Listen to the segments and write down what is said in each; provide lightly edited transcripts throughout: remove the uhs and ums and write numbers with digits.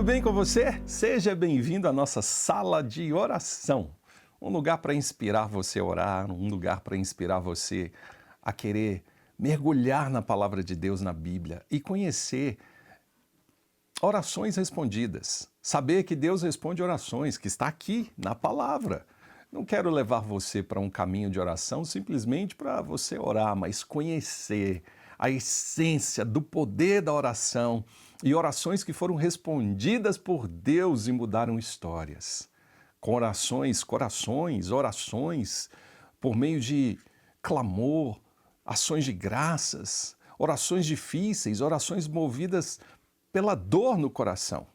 bem com você? Seja bem-vindo à nossa sala de oração. Um lugar para inspirar você a orar, um lugar para inspirar você a querer mergulhar na palavra de Deus, na Bíblia, e conhecer orações respondidas. Saber que Deus responde orações, que está aqui na palavra. Não quero levar você para um caminho de oração simplesmente para você orar, mas conhecer a essência do poder da oração e orações que foram respondidas por Deus e mudaram histórias. Com orações, orações por meio de clamor, ações de graças, orações difíceis, orações movidas pela dor no coração.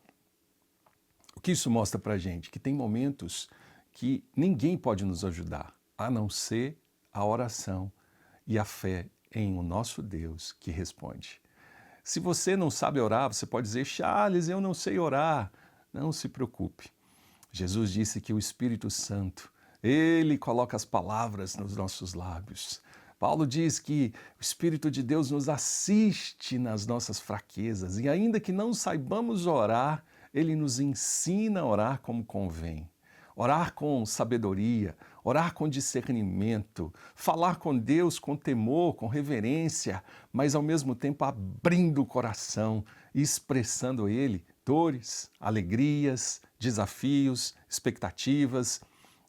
O que isso mostra para a gente? Que tem momentos que ninguém pode nos ajudar, a não ser a oração e a fé em o nosso Deus que responde. Se você não sabe orar, você pode dizer, Charles, eu não sei orar. Não se preocupe. Jesus disse que o Espírito Santo, Ele coloca as palavras nos nossos lábios. Paulo diz que o Espírito de Deus nos assiste nas nossas fraquezas e ainda que não saibamos orar, Ele nos ensina a orar como convém. Orar com sabedoria, orar com discernimento, falar com Deus com temor, com reverência, mas ao mesmo tempo abrindo o coração e expressando Ele dores, alegrias, desafios, expectativas,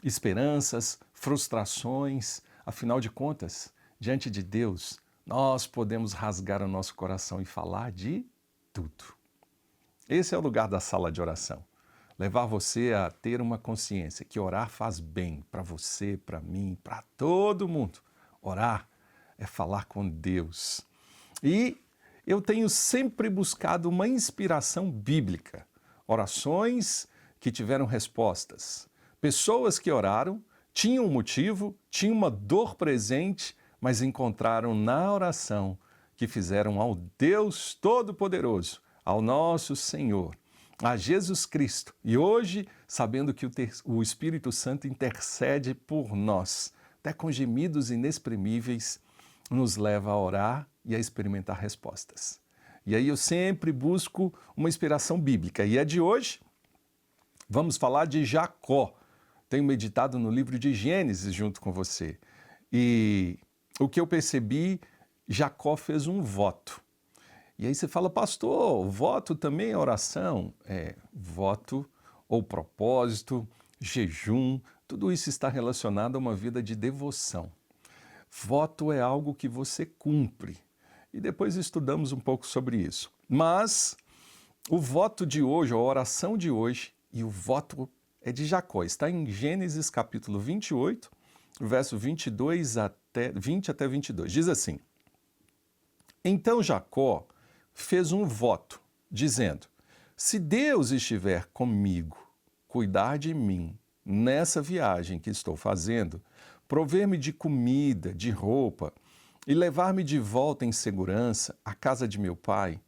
esperanças, frustrações. Afinal de contas, diante de Deus, nós podemos rasgar o nosso coração e falar de tudo. Esse é o lugar da sala de oração. Levar você a ter uma consciência que orar faz bem para você, para mim, para todo mundo. Orar é falar com Deus. E eu tenho sempre buscado uma inspiração bíblica. Orações que tiveram respostas. Pessoas que oraram, tinham um motivo, tinham uma dor presente, mas encontraram na oração que fizeram ao Deus Todo-Poderoso, ao nosso Senhor, a Jesus Cristo. E hoje, sabendo que o Espírito Santo intercede por nós, até com gemidos inexprimíveis, nos leva a orar e a experimentar respostas. E aí eu sempre busco uma inspiração bíblica. E a de hoje, vamos falar de Jacó. Tenho meditado no livro de Gênesis junto com você. E o que eu percebi, Jacó fez um voto. E aí você fala, pastor, voto também é oração? É, voto ou propósito, jejum, tudo isso está relacionado a uma vida de devoção. Voto é algo que você cumpre. E depois estudamos um pouco sobre isso. Mas o voto de hoje, a oração de hoje, e o voto é de Jacó. Está em Gênesis capítulo 28, verso 20 até 22. Diz assim, então Jacó fez um voto, dizendo, se Deus estiver comigo, cuidar de mim nessa viagem que estou fazendo, prover-me de comida, de roupa e levar-me de volta em segurança à casa de meu pai,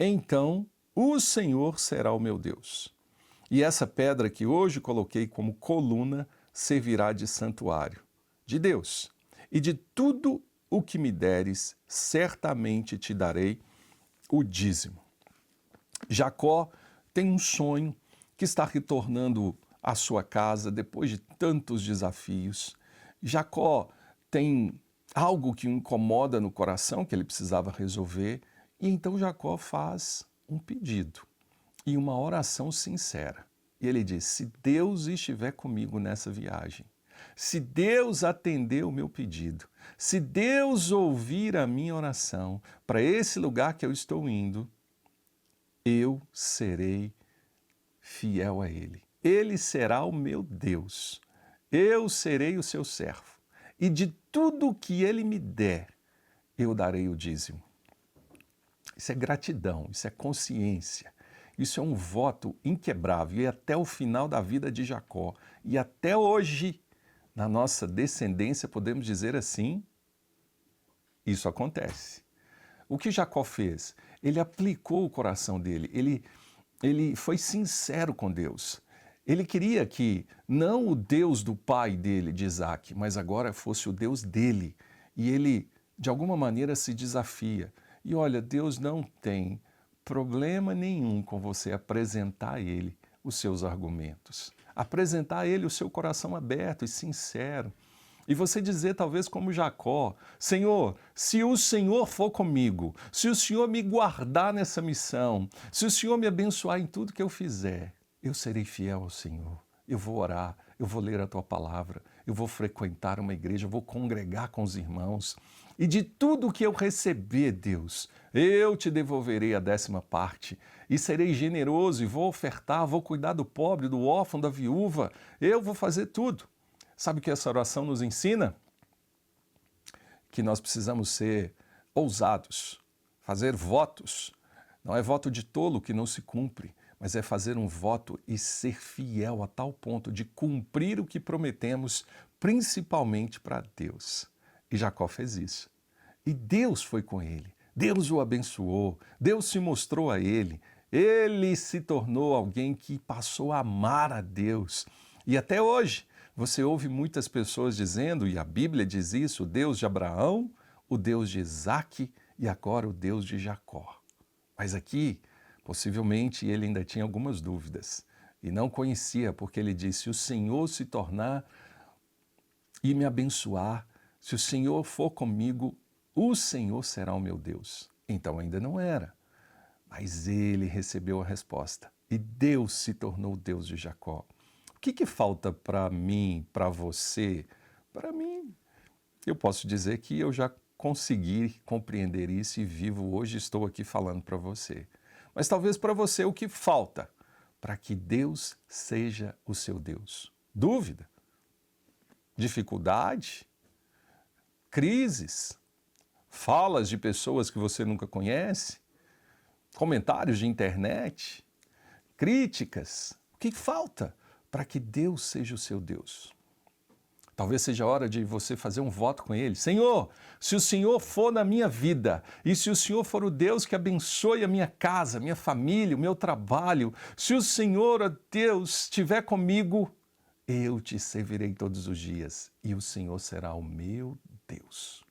então o Senhor será o meu Deus. E essa pedra que hoje coloquei como coluna servirá de santuário de Deus. E de tudo o que me deres, certamente te darei o dízimo. Jacó tem um sonho que está retornando à sua casa depois de tantos desafios. Jacó tem algo que o incomoda no coração que ele precisava resolver e então Jacó faz um pedido e uma oração sincera. E ele diz, se Deus estiver comigo nessa viagem, se Deus atender o meu pedido, se Deus ouvir a minha oração para esse lugar que eu estou indo, eu serei fiel a Ele. Ele será o meu Deus. Eu serei o seu servo. E de tudo que Ele me der, eu darei o dízimo. Isso é gratidão, isso é consciência. Isso é um voto inquebrável. E até o final da vida de Jacó, e até hoje, na nossa descendência, podemos dizer assim, isso acontece. O que Jacó fez? Ele aplicou o coração dele, ele foi sincero com Deus. Ele queria que não o Deus do pai dele, de Isaac, mas agora fosse o Deus dele. E ele, de alguma maneira, se desafia. E olha, Deus não tem problema nenhum com você apresentar a Ele os seus argumentos, apresentar a Ele o seu coração aberto e sincero. E você dizer, talvez como Jacó, Senhor, se o Senhor for comigo, se o Senhor me guardar nessa missão, se o Senhor me abençoar em tudo que eu fizer, eu serei fiel ao Senhor. Eu vou orar, eu vou ler a Tua palavra, eu vou frequentar uma igreja, eu vou congregar com os irmãos. E de tudo que eu receber, Deus, eu te devolverei a 10ª parte. E serei generoso e vou ofertar, vou cuidar do pobre, do órfão, da viúva. Eu vou fazer tudo. Sabe o que essa oração nos ensina? Que nós precisamos ser ousados, fazer votos. Não é voto de tolo que não se cumpre, mas é fazer um voto e ser fiel a tal ponto de cumprir o que prometemos, principalmente para Deus. E Jacó fez isso. E Deus foi com ele. Deus o abençoou. Deus se mostrou a ele. Ele se tornou alguém que passou a amar a Deus. E até hoje, você ouve muitas pessoas dizendo, e a Bíblia diz isso, o Deus de Abraão, o Deus de Isaque e agora o Deus de Jacó. Mas aqui, possivelmente, ele ainda tinha algumas dúvidas e não conhecia, porque ele disse, se o Senhor se tornar e me abençoar, se o Senhor for comigo, o Senhor será o meu Deus. Então ainda não era, mas ele recebeu a resposta e Deus se tornou o Deus de Jacó. O que falta para mim, para você? Para mim, eu posso dizer que eu já consegui compreender isso e vivo hoje, estou aqui falando para você. Mas talvez para você o que falta para que Deus seja o seu Deus? Dúvida? Dificuldade? Crises? Falas de pessoas que você nunca conhece? Comentários de internet? Críticas? O que falta para que Deus seja o seu Deus? Talvez seja a hora de você fazer um voto com Ele. Senhor, se o Senhor for na minha vida, e se o Senhor for o Deus que abençoe a minha casa, minha família, o meu trabalho, se o Senhor, ó Deus, estiver comigo, eu te servirei todos os dias, e o Senhor será o meu Deus.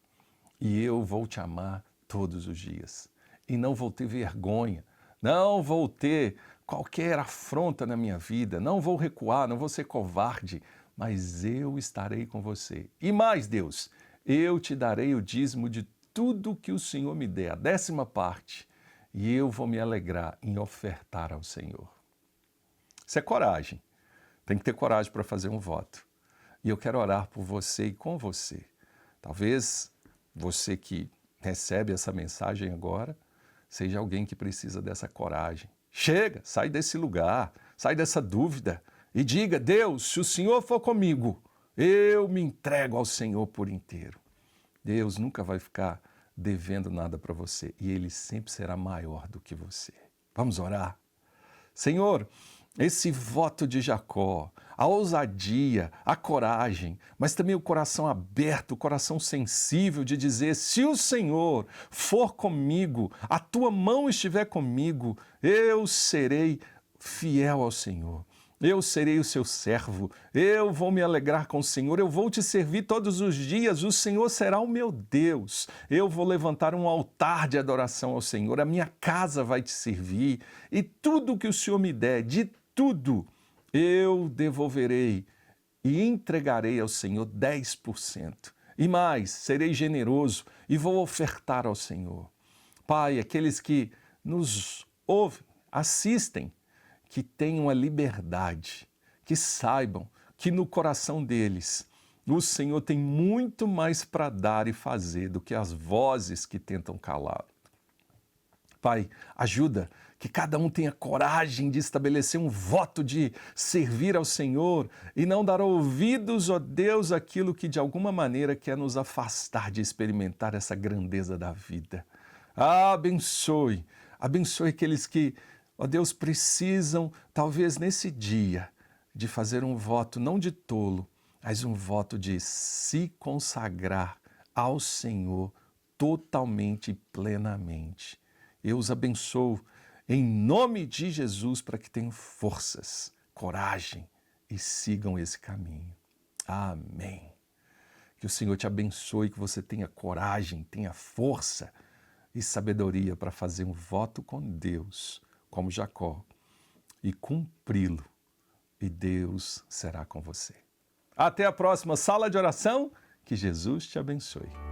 E eu vou te amar todos os dias. E não vou ter vergonha, não vou ter qualquer afronta na minha vida, não vou recuar, não vou ser covarde, mas eu estarei com você. E mais, Deus, eu te darei o dízimo de tudo que o Senhor me der, a 10ª parte, e eu vou me alegrar em ofertar ao Senhor. Isso é coragem. Tem que ter coragem para fazer um voto. E eu quero orar por você e com você. Talvez você que recebe essa mensagem agora seja alguém que precisa dessa coragem. Chega, sai desse lugar, sai dessa dúvida e diga, Deus, se o Senhor for comigo, eu me entrego ao Senhor por inteiro. Deus nunca vai ficar devendo nada para você e Ele sempre será maior do que você. Vamos orar? Senhor, esse voto de Jacó, a ousadia, a coragem, mas também o coração aberto, o coração sensível de dizer, se o Senhor for comigo, a tua mão estiver comigo, eu serei fiel ao Senhor. Eu serei o seu servo, eu vou me alegrar com o Senhor, eu vou te servir todos os dias, o Senhor será o meu Deus. Eu vou levantar um altar de adoração ao Senhor, a minha casa vai te servir e tudo que o Senhor me der, de tudo, eu devolverei e entregarei ao Senhor 10%. E mais, serei generoso e vou ofertar ao Senhor. Pai, aqueles que nos ouvem, assistem, que tenham a liberdade, que saibam que no coração deles o Senhor tem muito mais para dar e fazer do que as vozes que tentam calar. Pai, ajuda que cada um tenha coragem de estabelecer um voto de servir ao Senhor e não dar ouvidos, ó Deus, àquilo que de alguma maneira quer nos afastar de experimentar essa grandeza da vida. Abençoe aqueles que, ó Deus, precisam, talvez nesse dia, de fazer um voto não de tolo, mas um voto de se consagrar ao Senhor totalmente e plenamente. Eu os abençoo em nome de Jesus para que tenham forças, coragem e sigam esse caminho. Amém. Que o Senhor te abençoe, que você tenha coragem, tenha força e sabedoria para fazer um voto com Deus, como Jacó, e cumpri-lo, e Deus será com você. Até a próxima sala de oração, que Jesus te abençoe.